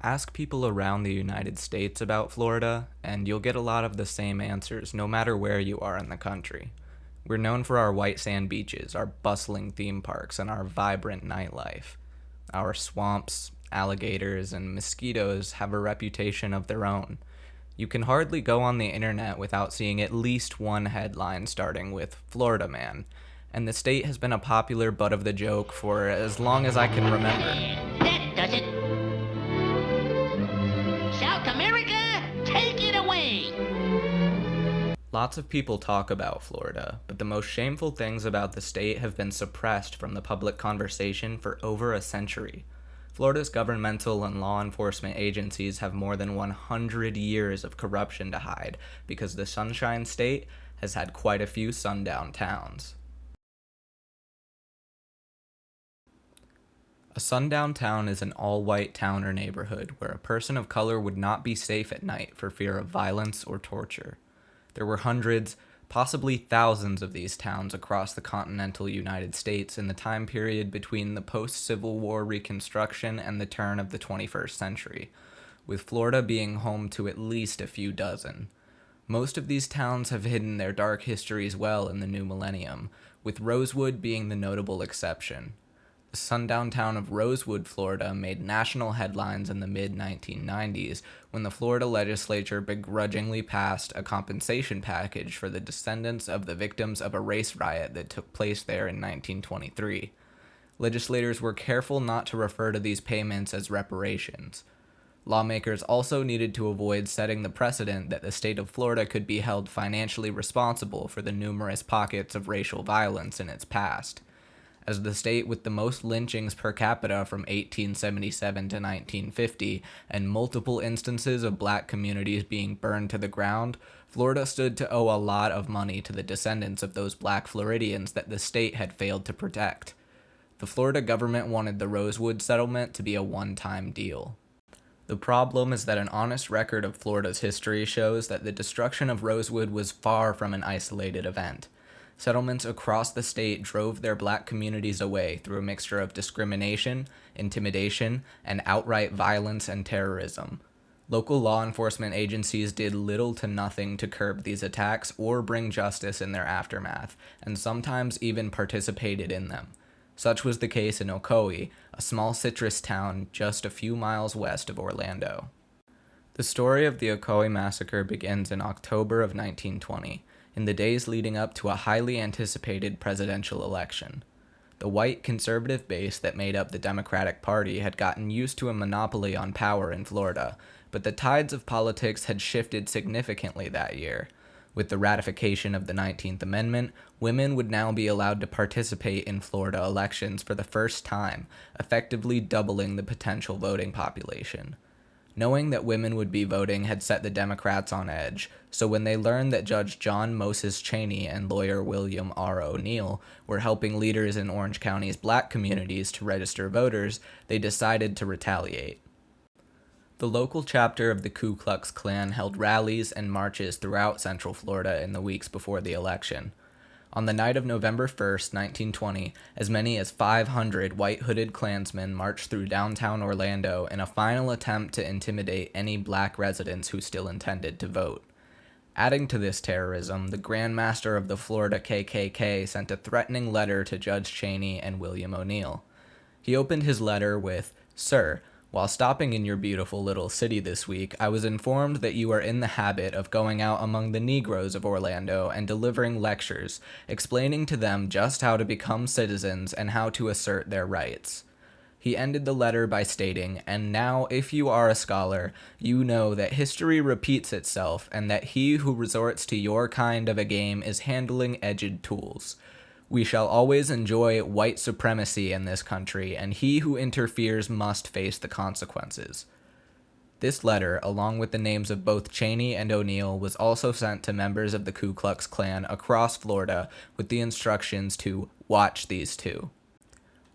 Ask people around the United States about Florida, and you'll get a lot of the same answers no matter where you are in the country. We're known for our white sand beaches, our bustling theme parks, and our vibrant nightlife. Our swamps, alligators, and mosquitoes have a reputation of their own. You can hardly go on the internet without seeing at least one headline starting with Florida Man, and the state has been a popular butt of the joke for as long as I can remember. That does it. South America, take it away. Lots of people talk about Florida, but the most shameful things about the state have been suppressed from the public conversation for over a century. Florida's governmental and law enforcement agencies have more than 100 years of corruption to hide because the Sunshine State has had quite a few sundown towns. A sundown town is an all-white town or neighborhood where a person of color would not be safe at night for fear of violence or torture. There were hundreds, possibly thousands of these towns across the continental United States in the time period between the post-Civil War Reconstruction and the turn of the 21st century, with Florida being home to at least a few dozen. Most of these towns have hidden their dark histories well in the new millennium, with Rosewood being the notable exception. The sundown town of Rosewood, Florida made national headlines in the mid-1990s when the Florida legislature begrudgingly passed a compensation package for the descendants of the victims of a race riot that took place there in 1923. Legislators were careful not to refer to these payments as reparations. Lawmakers also needed to avoid setting the precedent that the state of Florida could be held financially responsible for the numerous pockets of racial violence in its past. As the state with the most lynchings per capita from 1877 to 1950 and multiple instances of black communities being burned to the ground, Florida stood to owe a lot of money to the descendants of those black Floridians that the state had failed to protect. The Florida government wanted the Rosewood settlement to be a one-time deal. The problem is that an honest record of Florida's history shows that the destruction of Rosewood was far from an isolated event. Settlements across the state drove their black communities away through a mixture of discrimination, intimidation, and outright violence and terrorism. Local law enforcement agencies did little to nothing to curb these attacks or bring justice in their aftermath, and sometimes even participated in them. Such was the case in Ocoee, a small citrus town just a few miles west of Orlando. The story of the Ocoee Massacre begins in October of 1920. In the days leading up to a highly anticipated presidential election. The white conservative base that made up the Democratic Party had gotten used to a monopoly on power in Florida, but the tides of politics had shifted significantly that year. With the ratification of the 19th Amendment, women would now be allowed to participate in Florida elections for the first time, effectively doubling the potential voting population. Knowing that women would be voting had set the Democrats on edge, so when they learned that Judge John Moses Chaney and lawyer William R. O'Neill were helping leaders in Orange County's black communities to register voters, they decided to retaliate. The local chapter of the Ku Klux Klan held rallies and marches throughout Central Florida in the weeks before the election. On the night of November 1st, 1920, as many as 500 white-hooded Klansmen marched through downtown Orlando in a final attempt to intimidate any black residents who still intended to vote. Adding to this terrorism, the Grand Master of the Florida KKK sent a threatening letter to Judge Chaney and William O'Neill. He opened his letter with, "Sir, while stopping in your beautiful little city this week, I was informed that you are in the habit of going out among the Negroes of Orlando and delivering lectures, explaining to them just how to become citizens and how to assert their rights." He ended the letter by stating, "And now, if you are a scholar, you know that history repeats itself and that he who resorts to your kind of a game is handling edged tools. We shall always enjoy white supremacy in this country, and he who interferes must face the consequences." This letter, along with the names of both Chaney and O'Neill, was also sent to members of the Ku Klux Klan across Florida with the instructions to watch these two.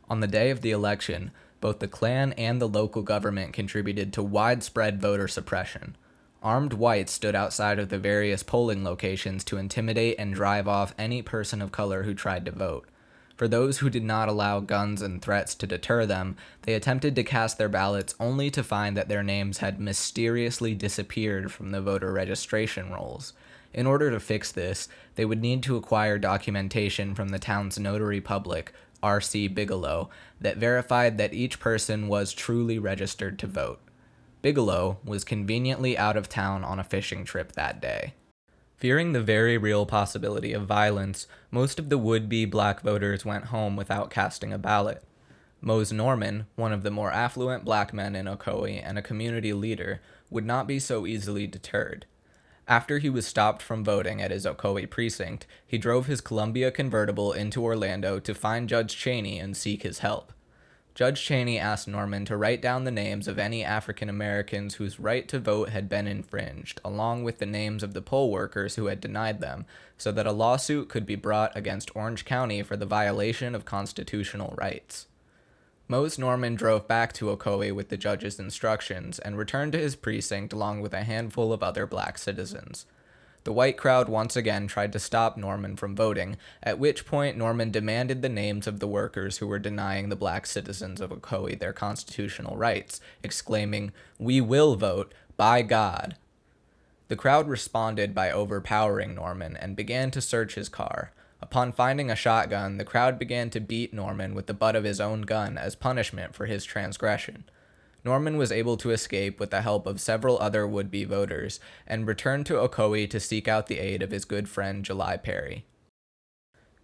On the day of the election, both the Klan and the local government contributed to widespread voter suppression. Armed whites stood outside of the various polling locations to intimidate and drive off any person of color who tried to vote. For those who did not allow guns and threats to deter them, they attempted to cast their ballots only to find that their names had mysteriously disappeared from the voter registration rolls. In order to fix this, they would need to acquire documentation from the town's notary public, R.C. Bigelow, that verified that each person was truly registered to vote. Bigelow was conveniently out of town on a fishing trip that day. Fearing the very real possibility of violence, most of the would-be black voters went home without casting a ballot. Mose Norman, one of the more affluent black men in Ocoee and a community leader, would not be so easily deterred. After he was stopped from voting at his Ocoee precinct, he drove his Columbia convertible into Orlando to find Judge Cheney and seek his help. Judge Cheney asked Norman to write down the names of any African Americans whose right to vote had been infringed, along with the names of the poll workers who had denied them, so that a lawsuit could be brought against Orange County for the violation of constitutional rights. Mose Norman drove back to Ocoee with the judge's instructions and returned to his precinct along with a handful of other black citizens. The white crowd once again tried to stop Norman from voting, at which point Norman demanded the names of the workers who were denying the black citizens of Ocoee their constitutional rights, exclaiming, "We will vote, by God." The crowd responded by overpowering Norman and began to search his car. Upon finding a shotgun, the crowd began to beat Norman with the butt of his own gun as punishment for his transgression. Norman was able to escape with the help of several other would-be voters and returned to Ocoee to seek out the aid of his good friend July Perry.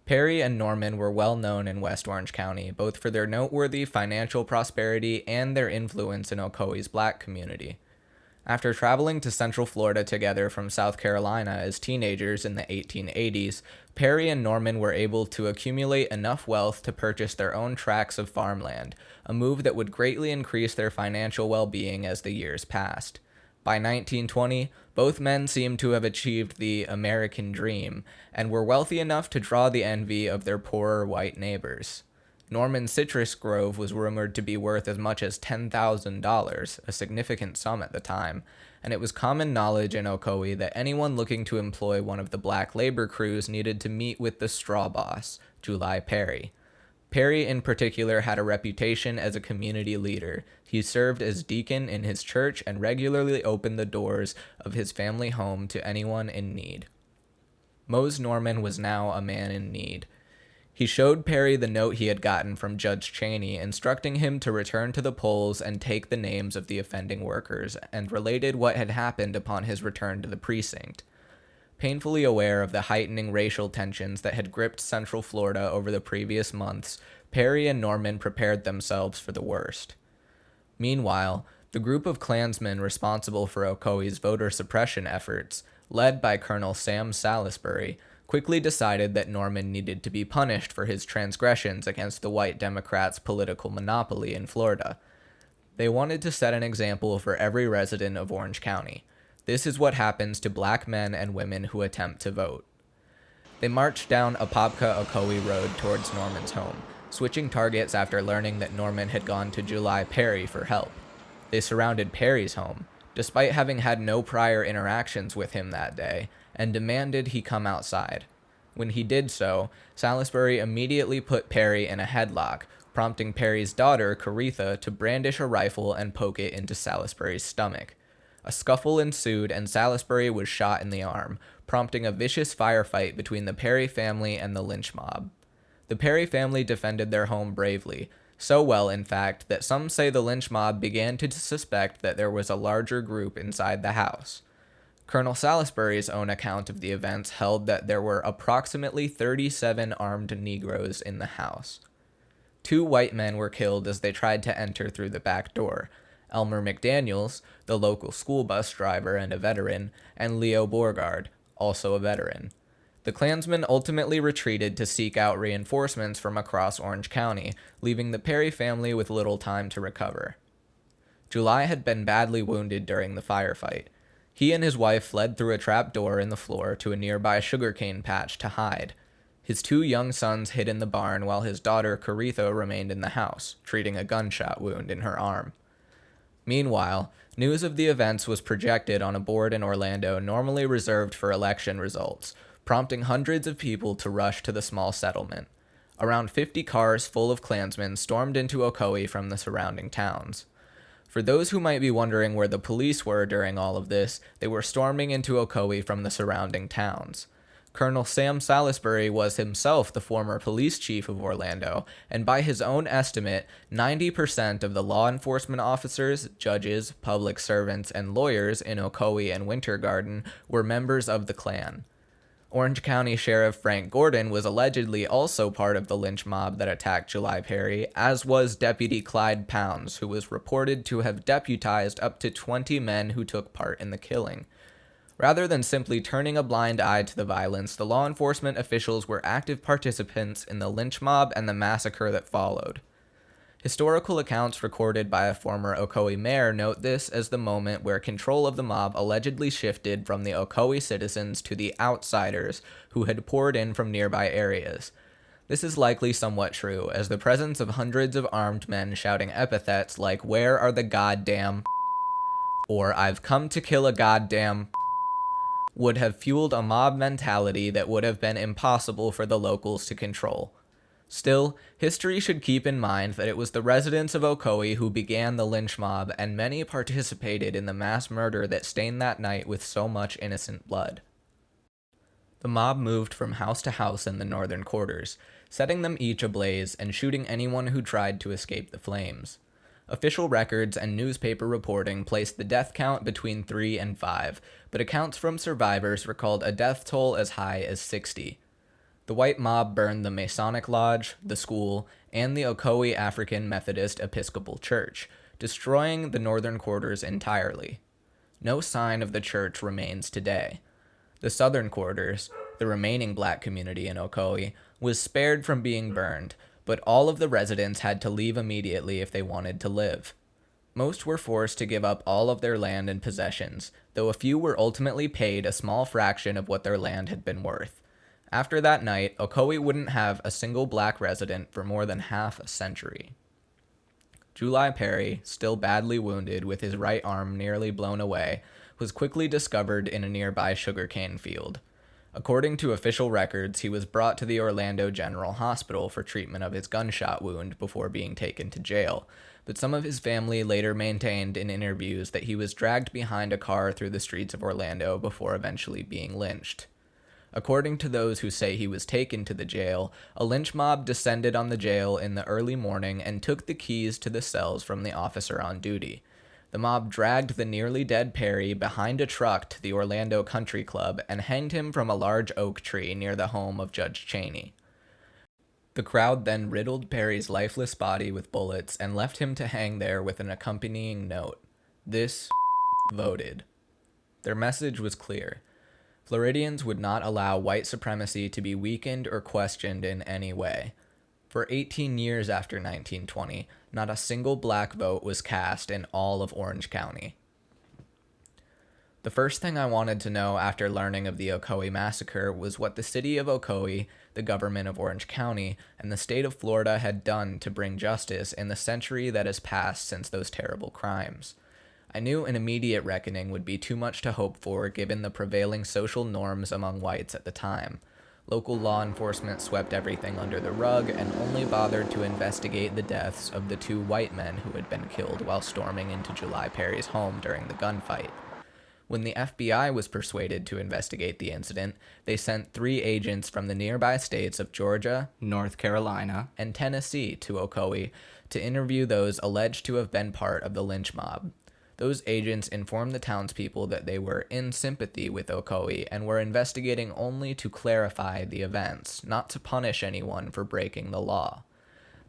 Perry and Norman were well known in West Orange County, both for their noteworthy financial prosperity and their influence in Ocoee's black community. After traveling to Central Florida together from South Carolina as teenagers in the 1880s, Perry and Norman were able to accumulate enough wealth to purchase their own tracts of farmland, a move that would greatly increase their financial well-being as the years passed. By 1920, both men seemed to have achieved the American dream and were wealthy enough to draw the envy of their poorer white neighbors. Norman's citrus grove was rumored to be worth as much as $10,000, a significant sum at the time, and it was common knowledge in Ocoee that anyone looking to employ one of the black labor crews needed to meet with the straw boss, July Perry. Perry in particular had a reputation as a community leader. He served as deacon in his church and regularly opened the doors of his family home to anyone in need. Mose Norman was now a man in need. He showed Perry the note he had gotten from Judge Cheney, instructing him to return to the polls and take the names of the offending workers, and related what had happened upon his return to the precinct. Painfully aware of the heightening racial tensions that had gripped Central Florida over the previous months, Perry and Norman prepared themselves for the worst. Meanwhile, the group of Klansmen responsible for Ocoee's voter suppression efforts, led by Colonel Sam Salisbury, quickly decided that Norman needed to be punished for his transgressions against the white Democrats' political monopoly in Florida. They wanted to set an example for every resident of Orange County. This is what happens to black men and women who attempt to vote. They marched down Apopka-Ocoee Road towards Norman's home, switching targets after learning that Norman had gone to July Perry for help. They surrounded Perry's home, despite having had no prior interactions with him that day, and demanded he come outside. When he did so, Salisbury immediately put Perry in a headlock, prompting Perry's daughter, Caritha, to brandish a rifle and poke it into Salisbury's stomach. A scuffle ensued and Salisbury was shot in the arm, prompting a vicious firefight between the Perry family and the lynch mob. The Perry family defended their home bravely, so well, in fact, that some say the lynch mob began to suspect that there was a larger group inside the house. Colonel Salisbury's own account of the events held that there were approximately 37 armed Negroes in the house. 2 white men were killed as they tried to enter through the back door: Elmer McDaniels, the local school bus driver and a veteran, and Leo Borgard, also a veteran. The Klansmen ultimately retreated to seek out reinforcements from across Orange County, leaving the Perry family with little time to recover. July had been badly wounded during the firefight. He and his wife fled through a trap door in the floor to a nearby sugarcane patch to hide. His 2 young sons hid in the barn while his daughter Caritha remained in the house, treating a gunshot wound in her arm. Meanwhile, news of the events was projected on a board in Orlando normally reserved for election results, prompting hundreds of people to rush to the small settlement. Around 50 cars full of Klansmen stormed into Ocoee from the surrounding towns. For those who might be wondering where the police were during all of this, they were storming into Ocoee from the surrounding towns. Colonel Sam Salisbury was himself the former police chief of Orlando, and by his own estimate, 90% of the law enforcement officers, judges, public servants, and lawyers in Ocoee and Winter Garden were members of the Klan. Orange County Sheriff Frank Gordon was allegedly also part of the lynch mob that attacked July Perry, as was Deputy Clyde Pounds, who was reported to have deputized up to 20 men who took part in the killing. Rather than simply turning a blind eye to the violence, the law enforcement officials were active participants in the lynch mob and the massacre that followed. Historical accounts recorded by a former Ocoee mayor note this as the moment where control of the mob allegedly shifted from the Ocoee citizens to the outsiders who had poured in from nearby areas. This is likely somewhat true, as the presence of hundreds of armed men shouting epithets like, "Where are the goddamn?" or "I've come to kill a goddamn," would have fueled a mob mentality that would have been impossible for the locals to control. Still, history should keep in mind that it was the residents of Ocoee who began the lynch mob, and many participated in the mass murder that stained that night with so much innocent blood. The mob moved from house to house in the northern quarters, setting them each ablaze and shooting anyone who tried to escape the flames. Official records and newspaper reporting placed the death count between 3 and 5, but accounts from survivors recalled a death toll as high as 60. The white mob burned the Masonic Lodge, the school, and the Ocoee African Methodist Episcopal Church, destroying the northern quarters entirely. No sign of the church remains today. The southern quarters, the remaining black community in Ocoee, was spared from being burned, but all of the residents had to leave immediately if they wanted to live. Most were forced to give up all of their land and possessions, though a few were ultimately paid a small fraction of what their land had been worth. After that night, Ocoee wouldn't have a single black resident for more than half a century. July Perry, still badly wounded with his right arm nearly blown away, was quickly discovered in a nearby sugarcane field. According to official records, he was brought to the Orlando General Hospital for treatment of his gunshot wound before being taken to jail, but some of his family later maintained in interviews that he was dragged behind a car through the streets of Orlando before eventually being lynched. According to those who say he was taken to the jail, a lynch mob descended on the jail in the early morning and took the keys to the cells from the officer on duty. The mob dragged the nearly dead Perry behind a truck to the Orlando Country Club and hanged him from a large oak tree near the home of Judge Cheney. The crowd then riddled Perry's lifeless body with bullets and left him to hang there with an accompanying note: "This voted." Their message was clear. Floridians would not allow white supremacy to be weakened or questioned in any way. For 18 years after 1920, not a single black vote was cast in all of Orange County. The first thing I wanted to know after learning of the Ocoee Massacre was what the city of Ocoee, the government of Orange County, and the state of Florida had done to bring justice in the century that has passed since those terrible crimes. I knew an immediate reckoning would be too much to hope for given the prevailing social norms among whites at the time. Local law enforcement swept everything under the rug and only bothered to investigate the deaths of the 2 white men who had been killed while storming into July Perry's home during the gunfight. When the FBI was persuaded to investigate the incident, they sent 3 agents from the nearby states of Georgia, North Carolina, and Tennessee to Ocoee to interview those alleged to have been part of the lynch mob. Those agents informed the townspeople that they were in sympathy with Ocoee and were investigating only to clarify the events, not to punish anyone for breaking the law.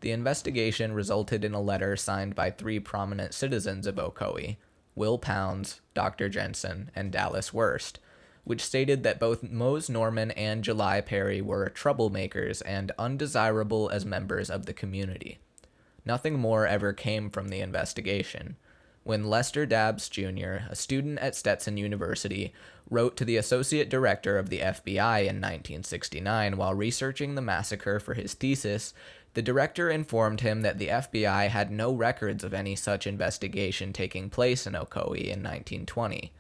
The investigation resulted in a letter signed by 3 prominent citizens of Ocoee, Will Pounds, Dr. Jensen, and Dallas Worst, which stated that both Mose Norman and July Perry were troublemakers and undesirable as members of the community. Nothing more ever came from the investigation. When Lester Dabbs Jr., a student at Stetson University, wrote to the associate director of the FBI in 1969 while researching the massacre for his thesis, the director informed him that the FBI had no records of any such investigation taking place in Ocoee in 1920.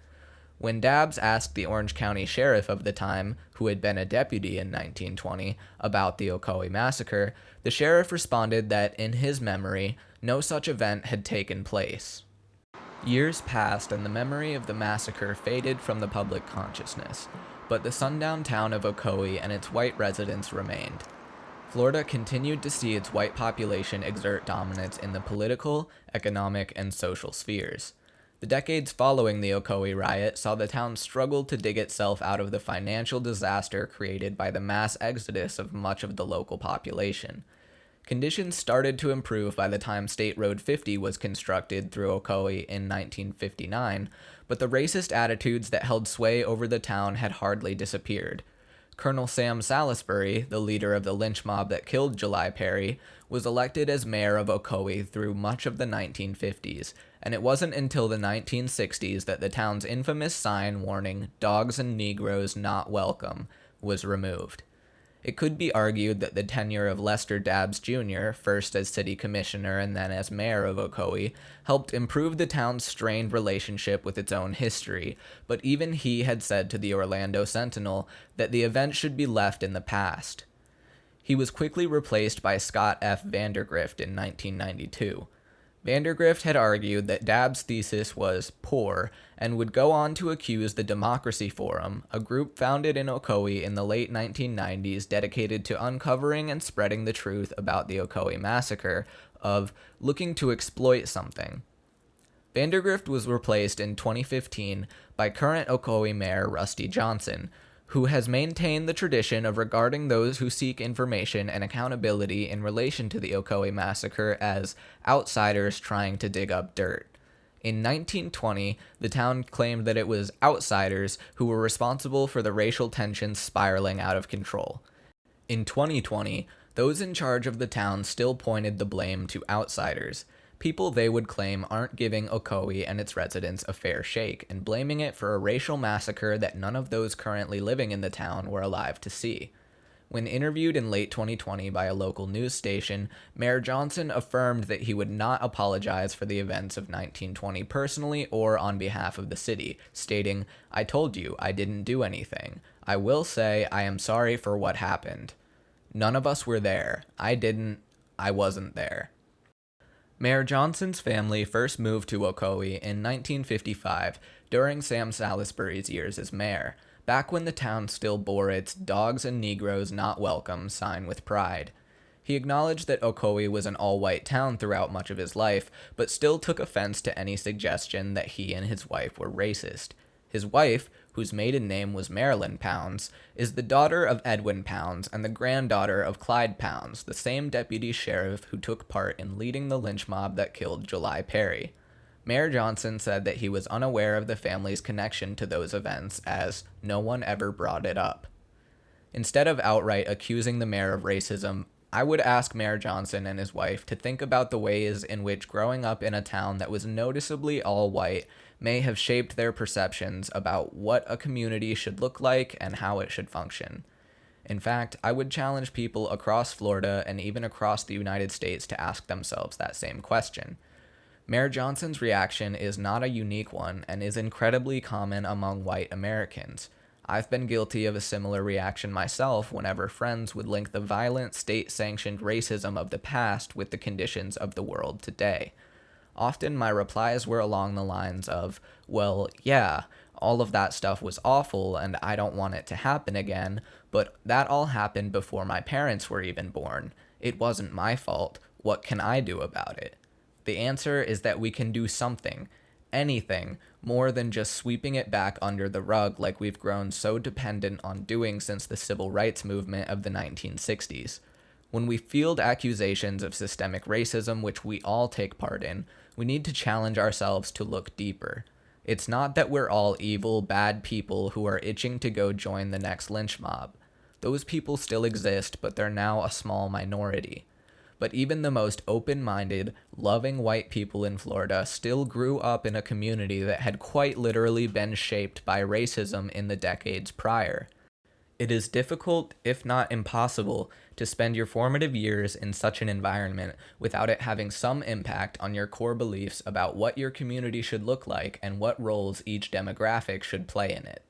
When Dabbs asked the Orange County sheriff of the time, who had been a deputy in 1920, about the Ocoee Massacre, the sheriff responded that, in his memory, no such event had taken place. Years passed and the memory of the massacre faded from the public consciousness, but the sundown town of Ocoee and its white residents remained. Florida continued to see its white population exert dominance in the political, economic, and social spheres. The decades following the Ocoee riot saw the town struggle to dig itself out of the financial disaster created by the mass exodus of much of the local population. Conditions started to improve by the time State Road 50 was constructed through Ocoee in 1959, but the racist attitudes that held sway over the town had hardly disappeared. Colonel Sam Salisbury, the leader of the lynch mob that killed July Perry, was elected as mayor of Ocoee through much of the 1950s, and it wasn't until the 1960s that the town's infamous sign warning, "Dogs and Negroes Not Welcome," was removed. It could be argued that the tenure of Lester Dabbs Jr., first as city commissioner and then as mayor of Ocoee, helped improve the town's strained relationship with its own history, but even he had said to the Orlando Sentinel that the event should be left in the past. He was quickly replaced by Scott F. Vandergrift in 1992. Vandergrift had argued that Dabbs' thesis was poor and would go on to accuse the Democracy Forum, a group founded in Ocoee in the late 1990s dedicated to uncovering and spreading the truth about the Ocoee Massacre, of looking to exploit something. Vandergrift was replaced in 2015 by current Ocoee Mayor Rusty Johnson, who has maintained the tradition of regarding those who seek information and accountability in relation to the Ocoee Massacre as outsiders trying to dig up dirt. In 1920, the town claimed that it was outsiders who were responsible for the racial tensions spiraling out of control. In 2020, those in charge of the town still pointed the blame to outsiders, people they would claim aren't giving Ocoee and its residents a fair shake, and blaming it for a racial massacre that none of those currently living in the town were alive to see. When interviewed in late 2020 by a local news station, Mayor Johnson affirmed that he would not apologize for the events of 1920 personally or on behalf of the city, stating, "I told you, I didn't do anything. I will say I am sorry for what happened. None of us were there. I wasn't there." Mayor Johnson's family first moved to Ocoee in 1955 during Sam Salisbury's years as mayor, back when the town still bore its "Dogs and Negroes Not Welcome" sign with pride. He acknowledged that Ocoee was an all-white town throughout much of his life, but still took offense to any suggestion that he and his wife were racist. His wife, whose maiden name was Marilyn Pounds, is the daughter of Edwin Pounds and the granddaughter of Clyde Pounds, the same deputy sheriff who took part in leading the lynch mob that killed July Perry. Mayor Johnson said that he was unaware of the family's connection to those events, as no one ever brought it up. Instead of outright accusing the mayor of racism, I would ask Mayor Johnson and his wife to think about the ways in which growing up in a town that was noticeably all white may have shaped their perceptions about what a community should look like and how it should function. In fact, I would challenge people across Florida and even across the United States to ask themselves that same question. Mayor Johnson's reaction is not a unique one and is incredibly common among white Americans. I've been guilty of a similar reaction myself whenever friends would link the violent, state-sanctioned racism of the past with the conditions of the world today. Often my replies were along the lines of, well, yeah, all of that stuff was awful and I don't want it to happen again, but that all happened before my parents were even born. It wasn't my fault. What can I do about it? The answer is that we can do something, anything, more than just sweeping it back under the rug like we've grown so dependent on doing since the civil rights movement of the 1960s. When we field accusations of systemic racism, which we all take part in, we need to challenge ourselves to look deeper. It's not that we're all evil, bad people who are itching to go join the next lynch mob. Those people still exist, but they're now a small minority. But even the most open-minded, loving white people in Florida still grew up in a community that had quite literally been shaped by racism in the decades prior. It is difficult, if not impossible, to spend your formative years in such an environment without it having some impact on your core beliefs about what your community should look like and what roles each demographic should play in it.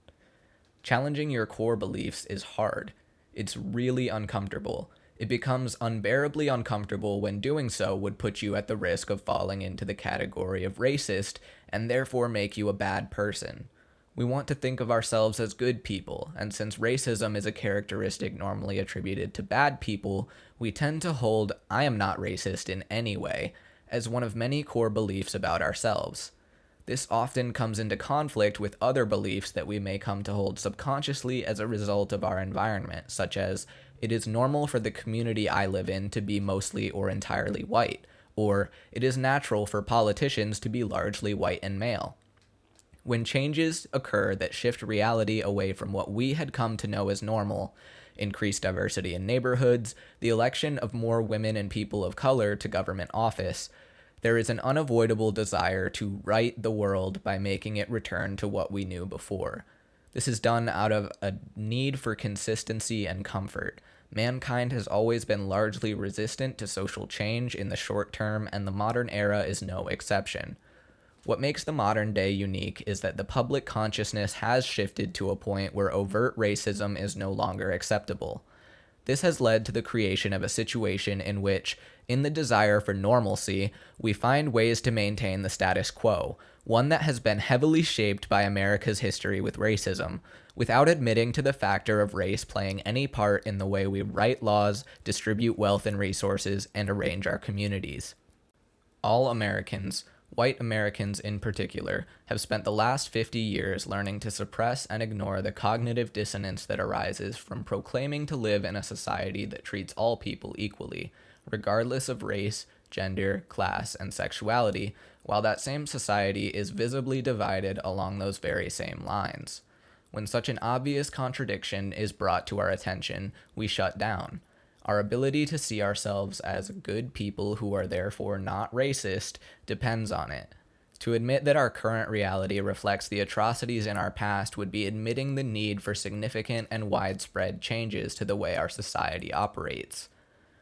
Challenging your core beliefs is hard. It's really uncomfortable. It becomes unbearably uncomfortable when doing so would put you at the risk of falling into the category of racist and therefore make you a bad person. We want to think of ourselves as good people, and since racism is a characteristic normally attributed to bad people, we tend to hold "I am not racist in any way" as one of many core beliefs about ourselves. This often comes into conflict with other beliefs that we may come to hold subconsciously as a result of our environment, such as, "It is normal for the community I live in to be mostly or entirely white," or "It is natural for politicians to be largely white and male." When changes occur that shift reality away from what we had come to know as normal, increased diversity in neighborhoods, the election of more women and people of color to government office, there is an unavoidable desire to right the world by making it return to what we knew before. This is done out of a need for consistency and comfort. Mankind has always been largely resistant to social change in the short term, and the modern era is no exception. What makes the modern day unique is that the public consciousness has shifted to a point where overt racism is no longer acceptable. This has led to the creation of a situation in which, in the desire for normalcy, we find ways to maintain the status quo, one that has been heavily shaped by America's history with racism, without admitting to the factor of race playing any part in the way we write laws, distribute wealth and resources, and arrange our communities. All Americans, white Americans in particular, have spent the last 50 years learning to suppress and ignore the cognitive dissonance that arises from proclaiming to live in a society that treats all people equally, regardless of race, gender, class, and sexuality, while that same society is visibly divided along those very same lines. When such an obvious contradiction is brought to our attention, we shut down. Our ability to see ourselves as good people who are therefore not racist depends on it. To admit that our current reality reflects the atrocities in our past would be admitting the need for significant and widespread changes to the way our society operates.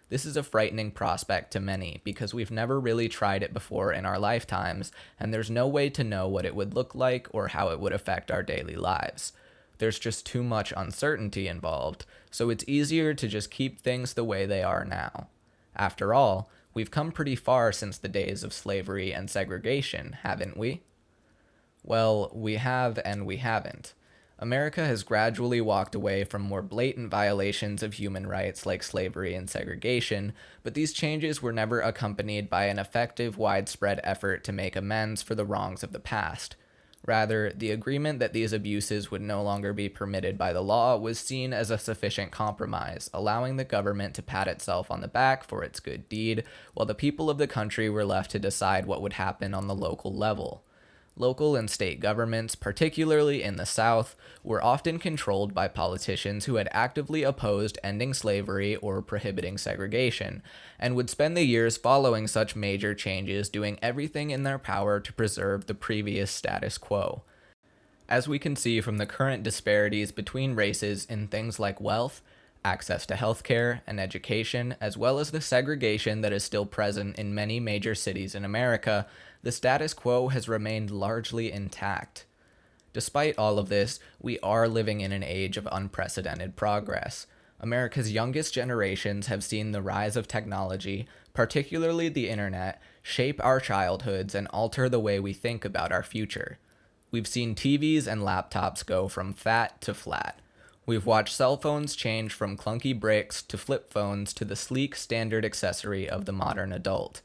This is a frightening prospect to many because we've never really tried it before in our lifetimes, and there's no way to know what it would look like or how it would affect our daily lives. There's just too much uncertainty involved, so it's easier to just keep things the way they are now. After all, we've come pretty far since the days of slavery and segregation, haven't we? Well, we have and we haven't. America has gradually walked away from more blatant violations of human rights like slavery and segregation, but these changes were never accompanied by an effective, widespread effort to make amends for the wrongs of the past. Rather, the agreement that these abuses would no longer be permitted by the law was seen as a sufficient compromise, allowing the government to pat itself on the back for its good deed, while the people of the country were left to decide what would happen on the local level. Local and state governments, particularly in the South, were often controlled by politicians who had actively opposed ending slavery or prohibiting segregation, and would spend the years following such major changes doing everything in their power to preserve the previous status quo. As we can see from the current disparities between races in things like wealth, access to healthcare, and education, as well as the segregation that is still present in many major cities in America, the status quo has remained largely intact. Despite all of this, we are living in an age of unprecedented progress. America's youngest generations have seen the rise of technology, particularly the internet, shape our childhoods and alter the way we think about our future. We've seen TVs and laptops go from fat to flat. We've watched cell phones change from clunky bricks to flip phones to the sleek standard accessory of the modern adult.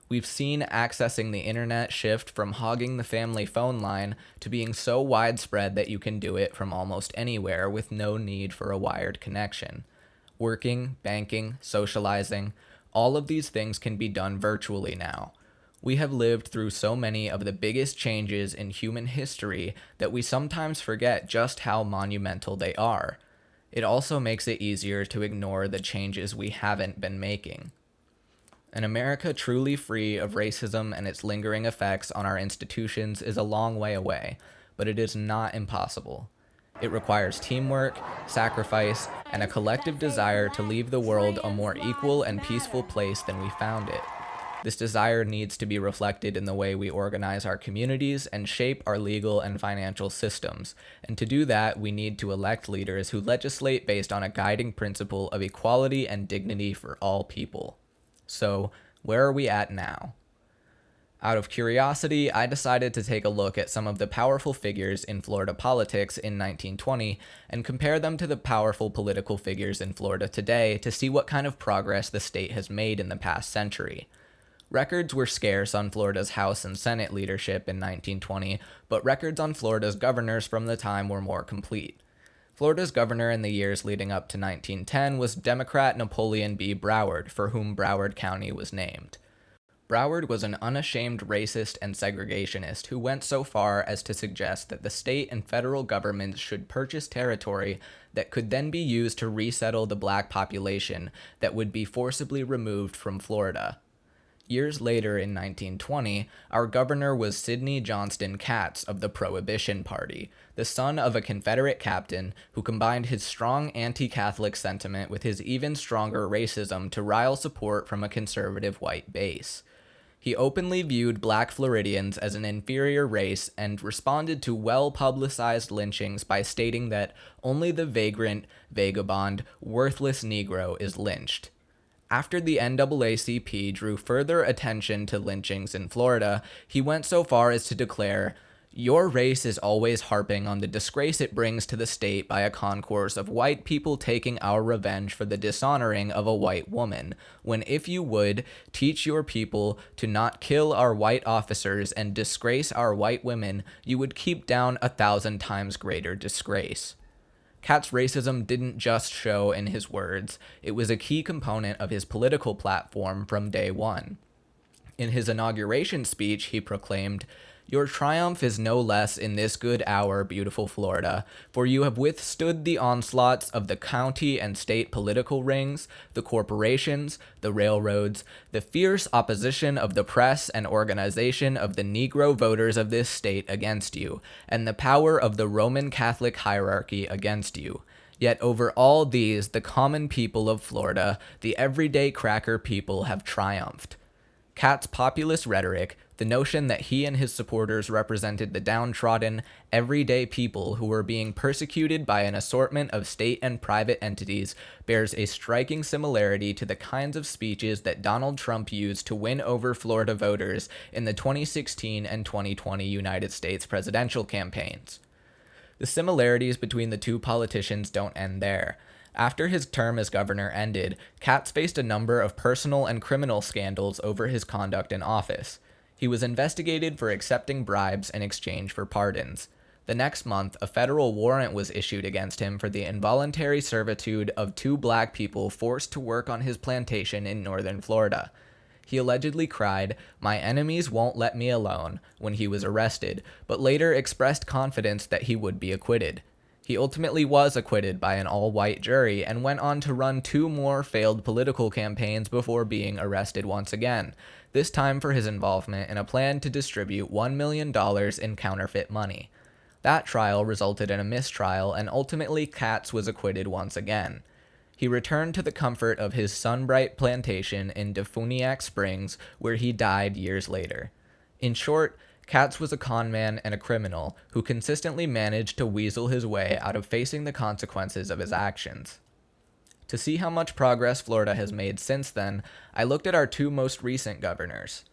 We've seen accessing the internet shift from hogging the family phone line to being so widespread that you can do it from almost anywhere with no need for a wired connection. Working, banking, socializing, all of these things can be done virtually now. We have lived through so many of the biggest changes in human history that we sometimes forget just how monumental they are. It also makes it easier to ignore the changes we haven't been making. An America truly free of racism and its lingering effects on our institutions is a long way away, but it is not impossible. It requires teamwork, sacrifice, and a collective desire to leave the world a more equal and peaceful place than we found it. This desire needs to be reflected in the way we organize our communities and shape our legal and financial systems. And to do that, we need to elect leaders who legislate based on a guiding principle of equality and dignity for all people. So, where are we at now? Out of curiosity, I decided to take a look at some of the powerful figures in Florida politics in 1920 and compare them to the powerful political figures in Florida today to see what kind of progress the state has made in the past century. Records were scarce on Florida's House and Senate leadership in 1920, but records on Florida's governors from the time were more complete. Florida's governor in the years leading up to 1910 was Democrat Napoleon B. Broward, for whom Broward County was named. Broward was an unashamed racist and segregationist who went so far as to suggest that the state and federal governments should purchase territory that could then be used to resettle the black population that would be forcibly removed from Florida. Years later, in 1920, our governor was Sidney Johnston Katz of the Prohibition Party, the son of a Confederate captain who combined his strong anti-Catholic sentiment with his even stronger racism to rile support from a conservative white base. He openly viewed black Floridians as an inferior race and responded to well-publicized lynchings by stating that only the vagrant, vagabond, worthless Negro is lynched. After the NAACP drew further attention to lynchings in Florida, he went so far as to declare, "Your race is always harping on the disgrace it brings to the state by a concourse of white people taking our revenge for the dishonoring of a white woman, when if you would, teach your people to not kill our white officers and disgrace our white women, you would keep down 1,000 times greater disgrace." Katz's racism didn't just show in his words, it was a key component of his political platform from day one. In his inauguration speech, he proclaimed, "Your triumph is no less in this good hour, beautiful Florida, for you have withstood the onslaughts of the county and state political rings, the corporations, the railroads, the fierce opposition of the press and organization of the Negro voters of this state against you, and the power of the Roman Catholic hierarchy against you. Yet over all these, the common people of Florida, the everyday cracker people, have triumphed." Katz's populist rhetoric, the notion that he and his supporters represented the downtrodden, everyday people who were being persecuted by an assortment of state and private entities, bears a striking similarity to the kinds of speeches that Donald Trump used to win over Florida voters in the 2016 and 2020 United States presidential campaigns. The similarities between the two politicians don't end there. After his term as governor ended, Katz faced a number of personal and criminal scandals over his conduct in office. He was investigated for accepting bribes in exchange for pardons. The next month, a federal warrant was issued against him for the involuntary servitude of 2 black people forced to work on his plantation in northern Florida. He allegedly cried, "My enemies won't let me alone," when he was arrested, but later expressed confidence that he would be acquitted. He ultimately was acquitted by an all-white jury and went on to run 2 more failed political campaigns before being arrested once again, this time for his involvement in a plan to distribute $1 million in counterfeit money. That trial resulted in a mistrial, and ultimately Katz was acquitted once again. He returned to the comfort of his Sunbright plantation in Defuniak Springs, where he died years later. In short, Katz was a conman and a criminal who consistently managed to weasel his way out of facing the consequences of his actions. To see how much progress Florida has made since then, I looked at our 2 most recent governors.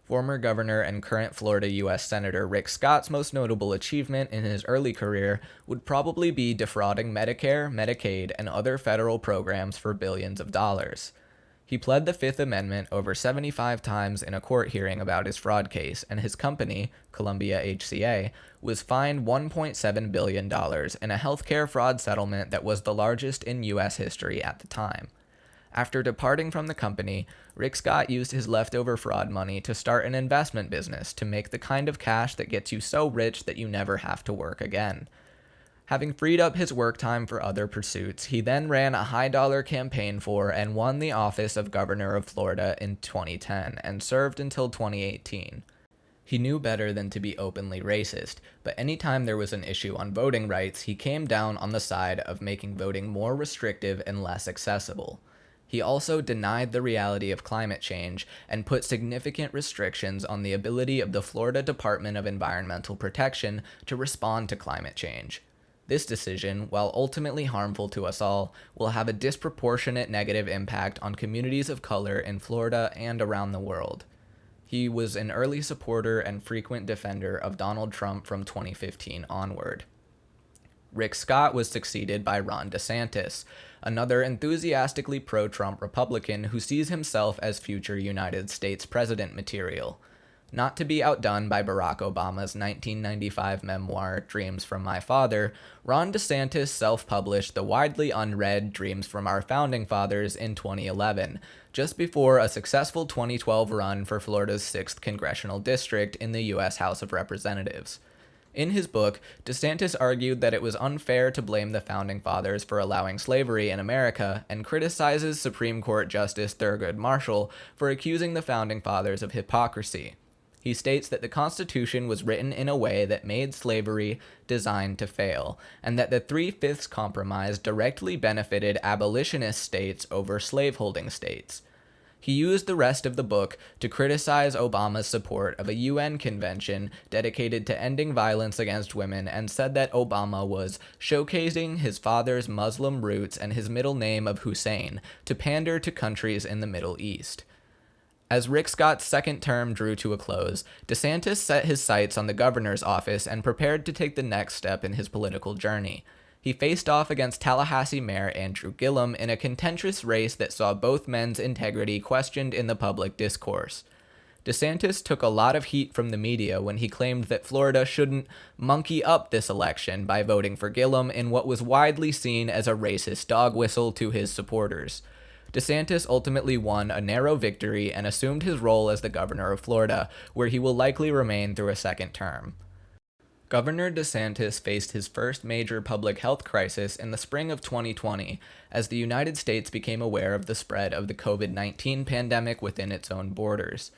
Former governor and current Florida U.S. Senator Rick Scott's most notable achievement in his early career would probably be defrauding Medicare, Medicaid, and other federal programs for billions of dollars. He pled the Fifth Amendment over 75 times in a court hearing about his fraud case, and his company, Columbia HCA, was fined $1.7 billion in a healthcare fraud settlement that was the largest in U.S. history at the time. After departing from the company, Rick Scott used his leftover fraud money to start an investment business to make the kind of cash that gets you so rich that you never have to work again. Having freed up his work time for other pursuits, he then ran a high-dollar campaign for and won the office of governor of Florida in 2010 and served until 2018. He knew better than to be openly racist, but anytime there was an issue on voting rights, he came down on the side of making voting more restrictive and less accessible. He also denied the reality of climate change and put significant restrictions on the ability of the Florida Department of Environmental Protection to respond to climate change. This decision, while ultimately harmful to us all, will have a disproportionate negative impact on communities of color in Florida and around the world. He was an early supporter and frequent defender of Donald Trump from 2015 onward. Rick Scott was succeeded by Ron DeSantis, another enthusiastically pro-Trump Republican who sees himself as future United States president material. Not to be outdone by Barack Obama's 1995 memoir, Dreams from My Father, Ron DeSantis self-published the widely unread Dreams from Our Founding Fathers in 2011, just before a successful 2012 run for Florida's 6th congressional district in the U.S. House of Representatives. In his book, DeSantis argued that it was unfair to blame the Founding Fathers for allowing slavery in America and criticizes Supreme Court Justice Thurgood Marshall for accusing the Founding Fathers of hypocrisy. He states that the Constitution was written in a way that made slavery designed to fail, and that the Three-Fifths Compromise directly benefited abolitionist states over slaveholding states. He used the rest of the book to criticize Obama's support of a UN convention dedicated to ending violence against women and said that Obama was showcasing his father's Muslim roots and his middle name of Hussein to pander to countries in the Middle East. As Rick Scott's second term drew to a close, DeSantis set his sights on the governor's office and prepared to take the next step in his political journey. He faced off against Tallahassee Mayor Andrew Gillum in a contentious race that saw both men's integrity questioned in the public discourse. DeSantis took a lot of heat from the media when he claimed that Florida shouldn't monkey up this election by voting for Gillum in what was widely seen as a racist dog whistle to his supporters. DeSantis ultimately won a narrow victory and assumed his role as the governor of Florida, where he will likely remain through a second term. Governor DeSantis faced his first major public health crisis in the spring of 2020 as the United States became aware of the spread of the COVID-19 pandemic within its own borders.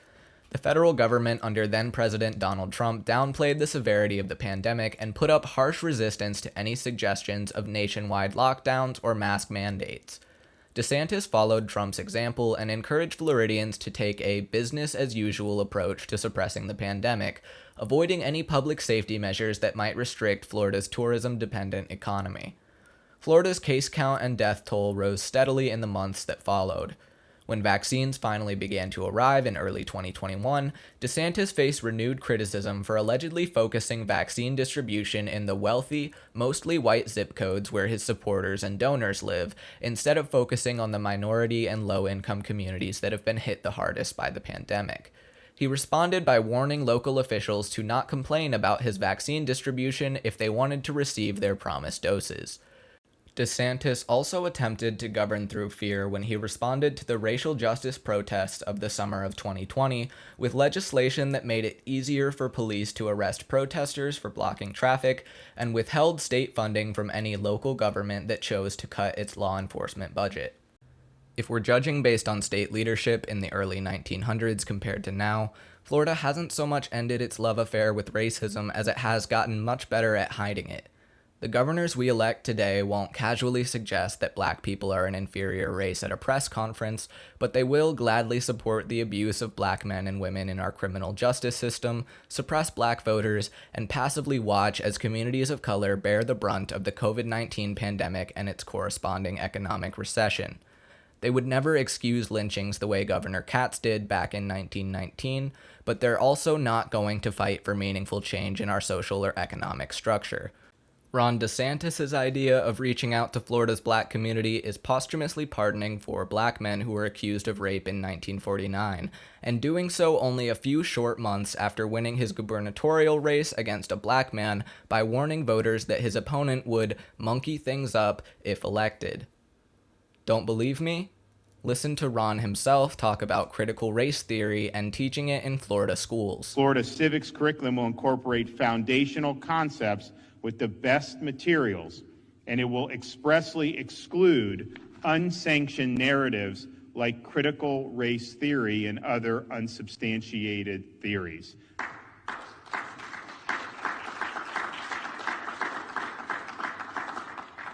The federal government under then-President Donald Trump downplayed the severity of the pandemic and put up harsh resistance to any suggestions of nationwide lockdowns or mask mandates. DeSantis followed Trump's example and encouraged Floridians to take a business-as-usual approach to suppressing the pandemic, avoiding any public safety measures that might restrict Florida's tourism-dependent economy. Florida's case count and death toll rose steadily in the months that followed. When vaccines finally began to arrive in early 2021, DeSantis faced renewed criticism for allegedly focusing vaccine distribution in the wealthy, mostly white zip codes where his supporters and donors live, instead of focusing on the minority and low-income communities that have been hit the hardest by the pandemic. He responded by warning local officials to not complain about his vaccine distribution if they wanted to receive their promised doses. DeSantis also attempted to govern through fear when he responded to the racial justice protests of the summer of 2020 with legislation that made it easier for police to arrest protesters for blocking traffic and withheld state funding from any local government that chose to cut its law enforcement budget. If we're judging based on state leadership in the early 1900s compared to now, Florida hasn't so much ended its love affair with racism as it has gotten much better at hiding it. The governors we elect today won't casually suggest that black people are an inferior race at a press conference, but they will gladly support the abuse of black men and women in our criminal justice system, suppress black voters, and passively watch as communities of color bear the brunt of the COVID-19 pandemic and its corresponding economic recession. They would never excuse lynchings the way Governor Katz did back in 1919, but they're also not going to fight for meaningful change in our social or economic structure. Ron DeSantis' idea of reaching out to Florida's black community is posthumously pardoning four black men who were accused of rape in 1949, and doing so only a few short months after winning his gubernatorial race against a black man by warning voters that his opponent would monkey things up if elected. Don't believe me? Listen to Ron himself talk about critical race theory and teaching it in Florida schools. Florida civics curriculum will incorporate foundational concepts with the best materials, and it will expressly exclude unsanctioned narratives like critical race theory and other unsubstantiated theories.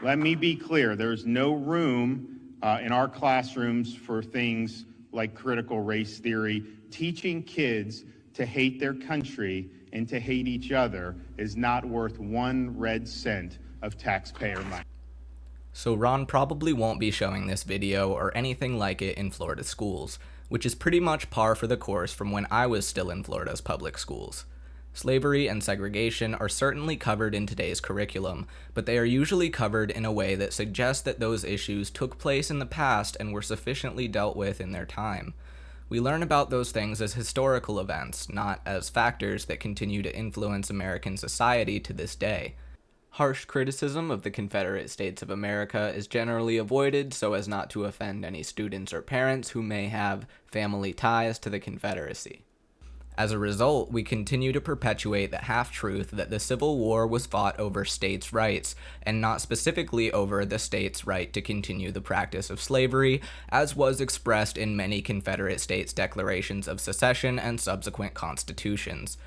Let me be clear, there's no room in our classrooms for things like critical race theory. Teaching kids to hate their country and to hate each other is not worth 1 red cent of taxpayer money. So Ron probably won't be showing this video or anything like it in Florida schools, which is pretty much par for the course from when I was still in Florida's public schools. Slavery and segregation are certainly covered in today's curriculum, but they are usually covered in a way that suggests that those issues took place in the past and were sufficiently dealt with in their time. We learn about those things as historical events, not as factors that continue to influence American society to this day. Harsh criticism of the Confederate States of America is generally avoided so as not to offend any students or parents who may have family ties to the Confederacy. As a result, we continue to perpetuate the half-truth that the Civil War was fought over states' rights, and not specifically over the states' right to continue the practice of slavery, as was expressed in many Confederate States' declarations of secession and subsequent constitutions.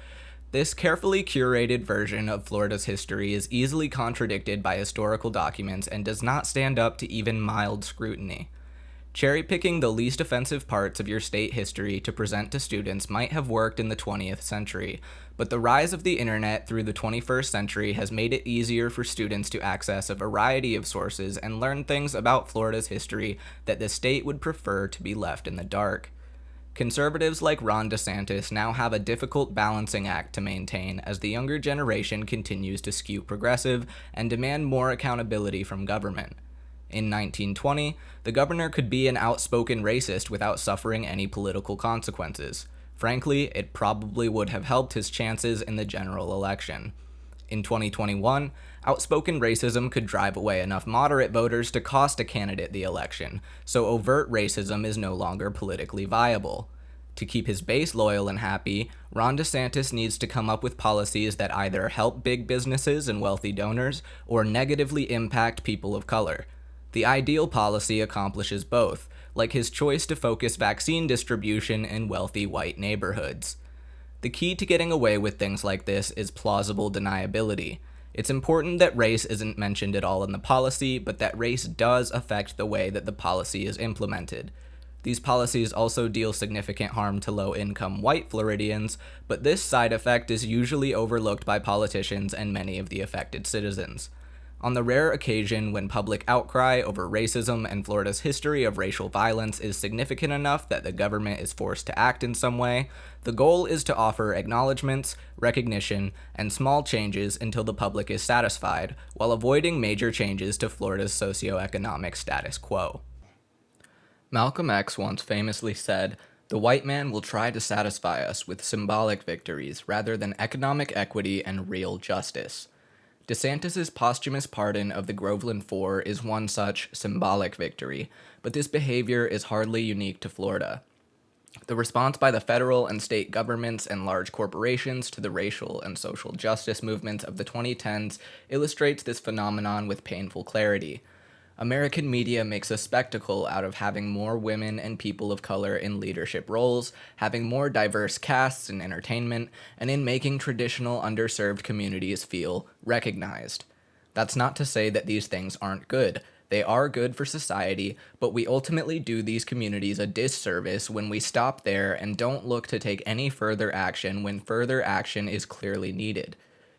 This carefully curated version of Florida's history is easily contradicted by historical documents and does not stand up to even mild scrutiny. Cherry-picking the least offensive parts of your state history to present to students might have worked in the 20th century, but the rise of the internet through the 21st century has made it easier for students to access a variety of sources and learn things about Florida's history that the state would prefer to be left in the dark. Conservatives like Ron DeSantis now have a difficult balancing act to maintain as the younger generation continues to skew progressive and demand more accountability from government. In 1920, the governor could be an outspoken racist without suffering any political consequences. Frankly, it probably would have helped his chances in the general election. In 2021, outspoken racism could drive away enough moderate voters to cost a candidate the election, so overt racism is no longer politically viable. To keep his base loyal and happy, Ron DeSantis needs to come up with policies that either help big businesses and wealthy donors or negatively impact people of color. The ideal policy accomplishes both, like his choice to focus vaccine distribution in wealthy white neighborhoods. The key to getting away with things like this is plausible deniability. It's important that race isn't mentioned at all in the policy, but that race does affect the way that the policy is implemented. These policies also deal significant harm to low-income white Floridians, but this side effect is usually overlooked by politicians and many of the affected citizens. On the rare occasion when public outcry over racism and Florida's history of racial violence is significant enough that the government is forced to act in some way, the goal is to offer acknowledgments, recognition, and small changes until the public is satisfied, while avoiding major changes to Florida's socioeconomic status quo. Malcolm X once famously said, "The white man will try to satisfy us with symbolic victories rather than economic equity and real justice." DeSantis' posthumous pardon of the Groveland Four is one such symbolic victory, but this behavior is hardly unique to Florida. The response by the federal and state governments and large corporations to the racial and social justice movements of the 2010s illustrates this phenomenon with painful clarity. American media makes a spectacle out of having more women and people of color in leadership roles, having more diverse casts in entertainment, and in making traditional underserved communities feel recognized. That's not to say that these things aren't good. They are good for society, but we ultimately do these communities a disservice when we stop there and don't look to take any further action when further action is clearly needed.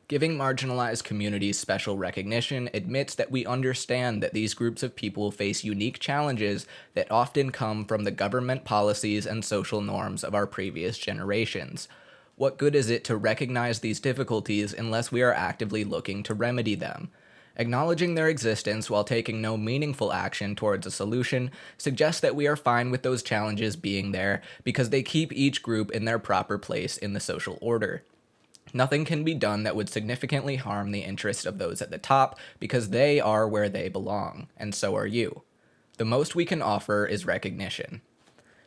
Giving marginalized communities special recognition admits that we understand that these groups of people face unique challenges that often come from the government policies and social norms of our previous generations. What good is it to recognize these difficulties unless we are actively looking to remedy them? Acknowledging their existence while taking no meaningful action towards a solution suggests that we are fine with those challenges being there because they keep each group in their proper place in the social order. Nothing can be done that would significantly harm the interests of those at the top because they are where they belong, and so are you. The most we can offer is recognition.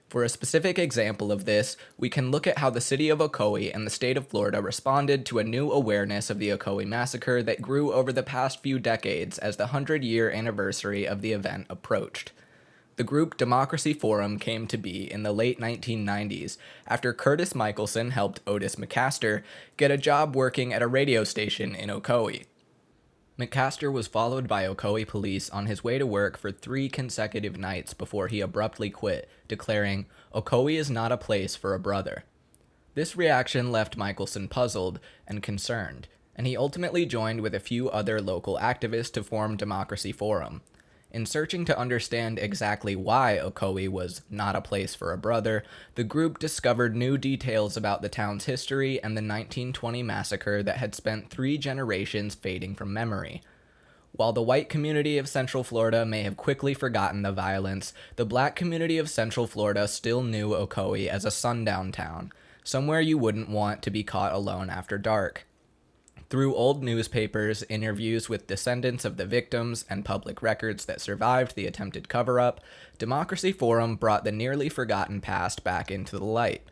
For a specific example of this, we can look at how the city of Ocoee and the state of Florida responded to a new awareness of the Ocoee Massacre that grew over the past few decades as the 100-year anniversary of the event approached. The group Democracy Forum came to be in the late 1990s after Curtis Michelson helped Otis McCaster get a job working at a radio station in Ocoee. McCaster was followed by Ocoee police on his way to work for 3 consecutive nights before he abruptly quit, declaring, "Ocoee is not a place for a brother." This reaction left Michelson puzzled and concerned, and he ultimately joined with a few other local activists to form Democracy Forum. In searching to understand exactly why Ocoee was not a place for a brother, the group discovered new details about the town's history and the 1920 massacre that had spent 3 generations fading from memory. While the white community of Central Florida may have quickly forgotten the violence, the black community of Central Florida still knew Ocoee as a sundown town, somewhere you wouldn't want to be caught alone after dark. Through old newspapers, interviews with descendants of the victims, and public records that survived the attempted cover-up, Democracy Forum brought the nearly forgotten past back into the light.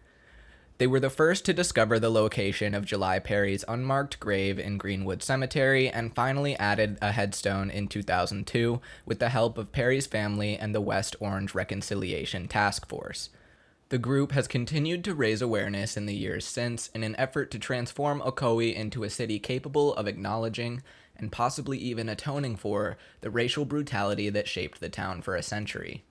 They were the first to discover the location of July Perry's unmarked grave in Greenwood Cemetery and finally added a headstone in 2002 with the help of Perry's family and the West Orange Reconciliation Task Force. The group has continued to raise awareness in the years since in an effort to transform Ocoee into a city capable of acknowledging and possibly even atoning for the racial brutality that shaped the town for a century.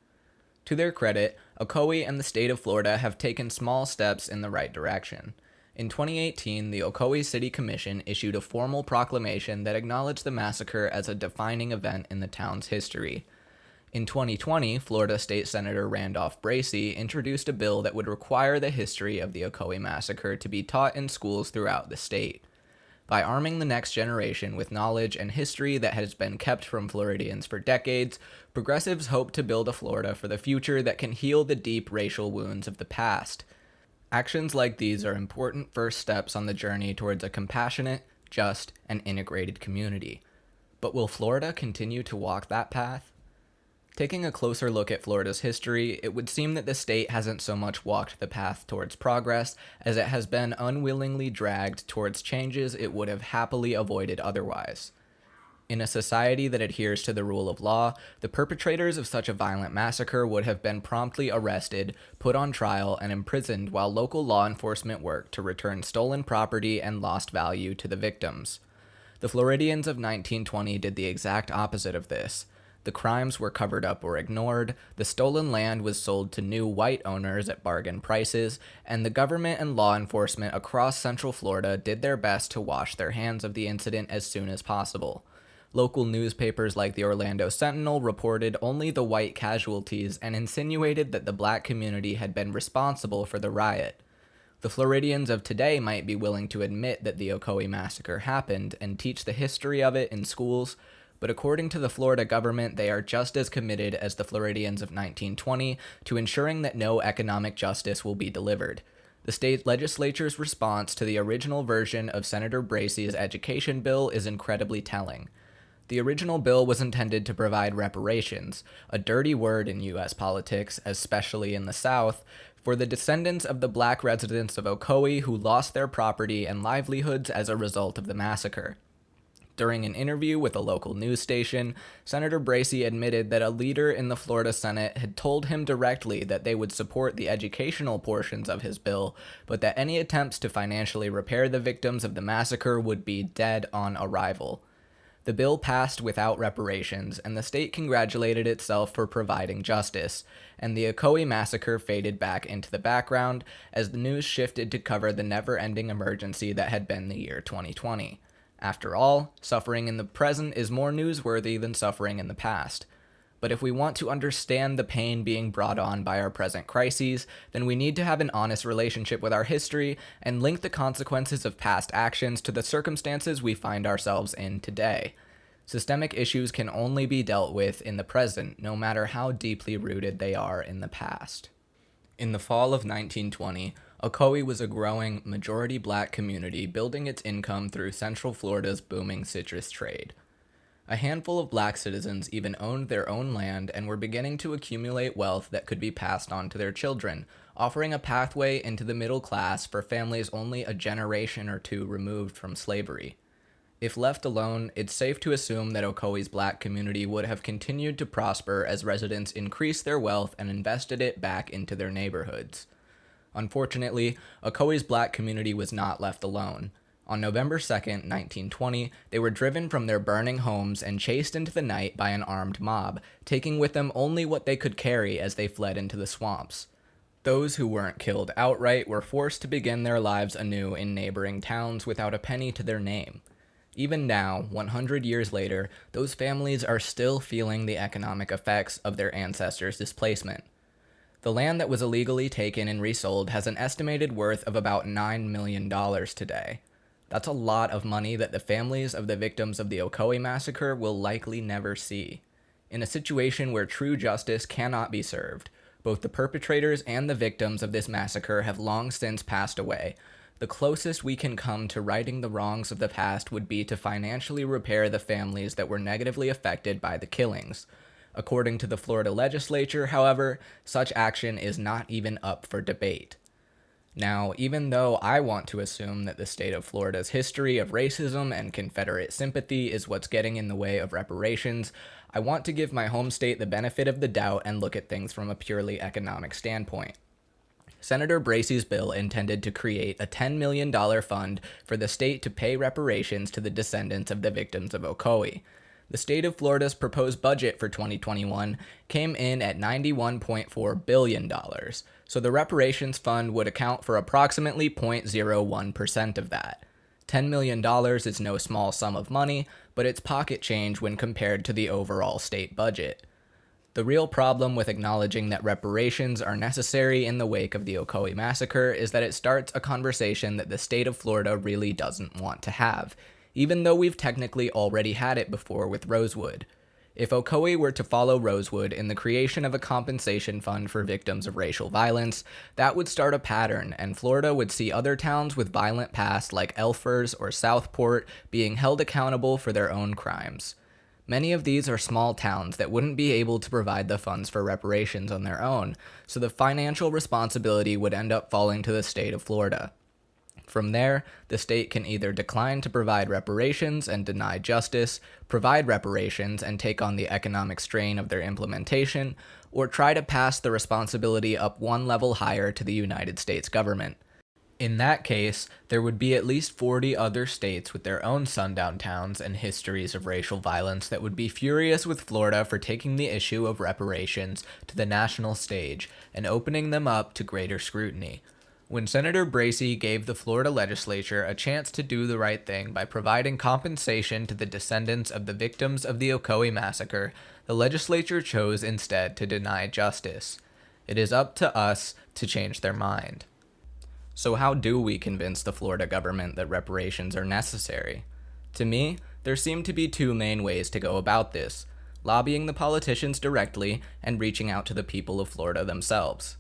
To their credit, Ocoee and the state of Florida have taken small steps in the right direction. In 2018, the Ocoee City Commission issued a formal proclamation that acknowledged the massacre as a defining event in the town's history. In 2020, Florida State Senator Randolph Bracy introduced a bill that would require the history of the Ocoee Massacre to be taught in schools throughout the state. By arming the next generation with knowledge and history that has been kept from Floridians for decades, progressives hope to build a Florida for the future that can heal the deep racial wounds of the past. Actions like these are important first steps on the journey towards a compassionate, just, and integrated community. But will Florida continue to walk that path? Taking a closer look at Florida's history, it would seem that the state hasn't so much walked the path towards progress as it has been unwillingly dragged towards changes it would have happily avoided otherwise. In a society that adheres to the rule of law, the perpetrators of such a violent massacre would have been promptly arrested, put on trial, and imprisoned while local law enforcement worked to return stolen property and lost value to the victims. The Floridians of 1920 did the exact opposite of this. The crimes were covered up or ignored, the stolen land was sold to new white owners at bargain prices, and the government and law enforcement across Central Florida did their best to wash their hands of the incident as soon as possible. Local newspapers like the Orlando Sentinel reported only the white casualties and insinuated that the black community had been responsible for the riot. The Floridians of today might be willing to admit that the Ocoee Massacre happened and teach the history of it in schools, but according to the Florida government, they are just as committed as the Floridians of 1920 to ensuring that no economic justice will be delivered. The state legislature's response to the original version of Senator Bracy's education bill is incredibly telling. The original bill was intended to provide reparations, a dirty word in U.S. politics, especially in the South, for the descendants of the black residents of Ocoee who lost their property and livelihoods as a result of the massacre. During an interview with a local news station, Senator Bracy admitted that a leader in the Florida Senate had told him directly that they would support the educational portions of his bill, but that any attempts to financially repair the victims of the massacre would be dead on arrival. The bill passed without reparations, and the state congratulated itself for providing justice, and the Ocoee Massacre faded back into the background as the news shifted to cover the never-ending emergency that had been the year 2020. After all, suffering in the present is more newsworthy than suffering in the past. But if we want to understand the pain being brought on by our present crises, then we need to have an honest relationship with our history and link the consequences of past actions to the circumstances we find ourselves in today. Systemic issues can only be dealt with in the present, no matter how deeply rooted they are in the past. In the fall of 1920, Ocoee was a growing, majority black community building its income through Central Florida's booming citrus trade. A handful of black citizens even owned their own land and were beginning to accumulate wealth that could be passed on to their children, offering a pathway into the middle class for families only a generation or two removed from slavery. If left alone, it's safe to assume that Ocoee's black community would have continued to prosper as residents increased their wealth and invested it back into their neighborhoods. Unfortunately, Ocoee's black community was not left alone. On November 2nd, 1920, they were driven from their burning homes and chased into the night by an armed mob, taking with them only what they could carry as they fled into the swamps. Those who weren't killed outright were forced to begin their lives anew in neighboring towns without a penny to their name. Even now, 100 years later, those families are still feeling the economic effects of their ancestors' displacement. The land that was illegally taken and resold has an estimated worth of about $9 million today. That's a lot of money that the families of the victims of the Ocoee Massacre will likely never see. In a situation where true justice cannot be served, both the perpetrators and the victims of this massacre have long since passed away. The closest we can come to righting the wrongs of the past would be to financially repair the families that were negatively affected by the killings. According to the Florida legislature, however, such action is not even up for debate. Now, even though I want to assume that the state of Florida's history of racism and Confederate sympathy is what's getting in the way of reparations, I want to give my home state the benefit of the doubt and look at things from a purely economic standpoint. Senator Bracey's bill intended to create a $10 million fund for the state to pay reparations to the descendants of the victims of Ocoee. The state of Florida's proposed budget for 2021 came in at $91.4 billion, so the reparations fund would account for approximately 0.01% of that. $10 million is no small sum of money, but it's pocket change when compared to the overall state budget. The real problem with acknowledging that reparations are necessary in the wake of the Ocoee Massacre is that it starts a conversation that the state of Florida really doesn't want to have, even though we've technically already had it before with Rosewood. If Ocoee were to follow Rosewood in the creation of a compensation fund for victims of racial violence, that would start a pattern, and Florida would see other towns with violent past like Elfers or Southport being held accountable for their own crimes. Many of these are small towns that wouldn't be able to provide the funds for reparations on their own, so the financial responsibility would end up falling to the state of Florida. From there, the state can either decline to provide reparations and deny justice, provide reparations and take on the economic strain of their implementation, or try to pass the responsibility up one level higher to the United States government. In that case, there would be at least 40 other states with their own sundown towns and histories of racial violence that would be furious with Florida for taking the issue of reparations to the national stage and opening them up to greater scrutiny. When Senator Bracey gave the Florida legislature a chance to do the right thing by providing compensation to the descendants of the victims of the Ocoee Massacre, the legislature chose instead to deny justice. It is up to us to change their mind. So how do we convince the Florida government that reparations are necessary? To me, there seem to be two main ways to go about this: lobbying the politicians directly and reaching out to the people of Florida themselves.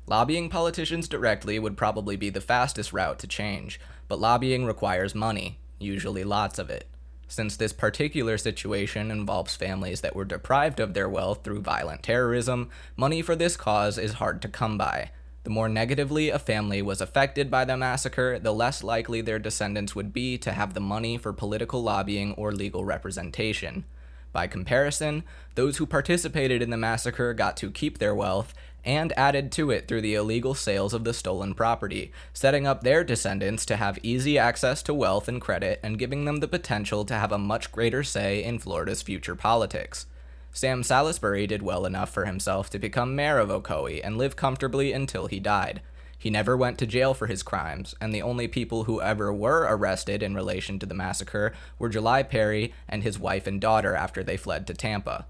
Lobbying politicians directly would probably be the fastest route to change, but lobbying requires money, usually lots of it. Since this particular situation involves families that were deprived of their wealth through violent terrorism, money for this cause is hard to come by. The more negatively a family was affected by the massacre, the less likely their descendants would be to have the money for political lobbying or legal representation. By comparison, those who participated in the massacre got to keep their wealth and added to it through the illegal sales of the stolen property, setting up their descendants to have easy access to wealth and credit and giving them the potential to have a much greater say in Florida's future politics. Sam Salisbury did well enough for himself to become mayor of Ocoee and live comfortably until he died. He never went to jail for his crimes, and the only people who ever were arrested in relation to the massacre were July Perry and his wife and daughter after they fled to Tampa.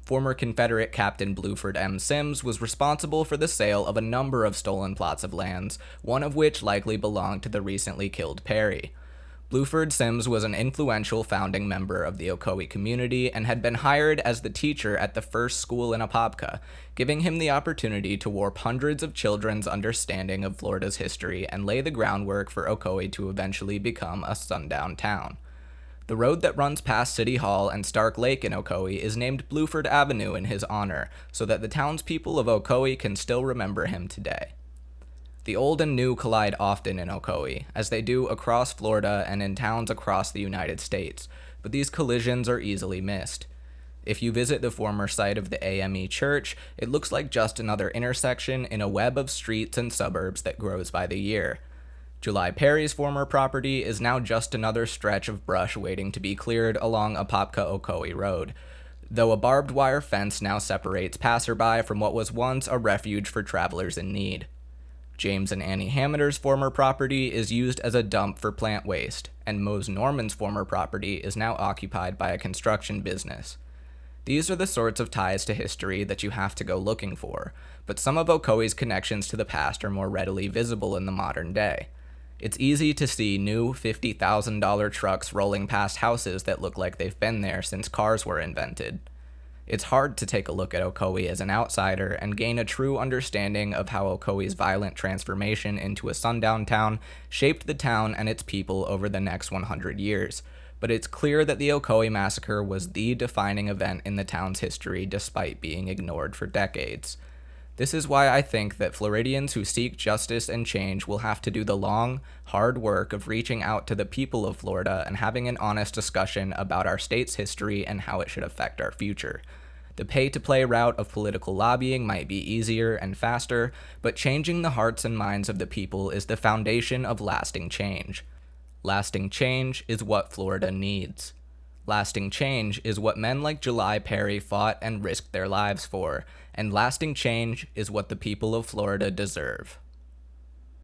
Former Confederate Captain Bluford M. Sims was responsible for the sale of a number of stolen plots of lands, one of which likely belonged to the recently killed Perry. Bluford Sims was an influential founding member of the Ocoee community and had been hired as the teacher at the first school in Apopka, giving him the opportunity to warp hundreds of children's understanding of Florida's history and lay the groundwork for Ocoee to eventually become a sundown town. The road that runs past City Hall and Stark Lake in Ocoee is named Bluford Avenue in his honor, so that the townspeople of Ocoee can still remember him today. The old and new collide often in Ocoee, as they do across Florida and in towns across the United States, but these collisions are easily missed. If you visit the former site of the AME Church, it looks like just another intersection in a web of streets and suburbs that grows by the year. July Perry's former property is now just another stretch of brush waiting to be cleared along Apopka-Ocoee Road, though a barbed wire fence now separates passerby from what was once a refuge for travelers in need. James and Annie Hameter's former property is used as a dump for plant waste, and Mose Norman's former property is now occupied by a construction business. These are the sorts of ties to history that you have to go looking for, but some of Ocoee's connections to the past are more readily visible in the modern day. It's easy to see new $50,000 trucks rolling past houses that look like they've been there since cars were invented. It's hard to take a look at Ocoee as an outsider and gain a true understanding of how Ocoee's violent transformation into a sundown town shaped the town and its people over the next 100 years, but it's clear that the Ocoee Massacre was the defining event in the town's history despite being ignored for decades. This is why I think that Floridians who seek justice and change will have to do the long, hard work of reaching out to the people of Florida and having an honest discussion about our state's history and how it should affect our future. The pay-to-play route of political lobbying might be easier and faster, but changing the hearts and minds of the people is the foundation of lasting change. Lasting change is what Florida needs. Lasting change is what men like July Perry fought and risked their lives for, and lasting change is what the people of Florida deserve.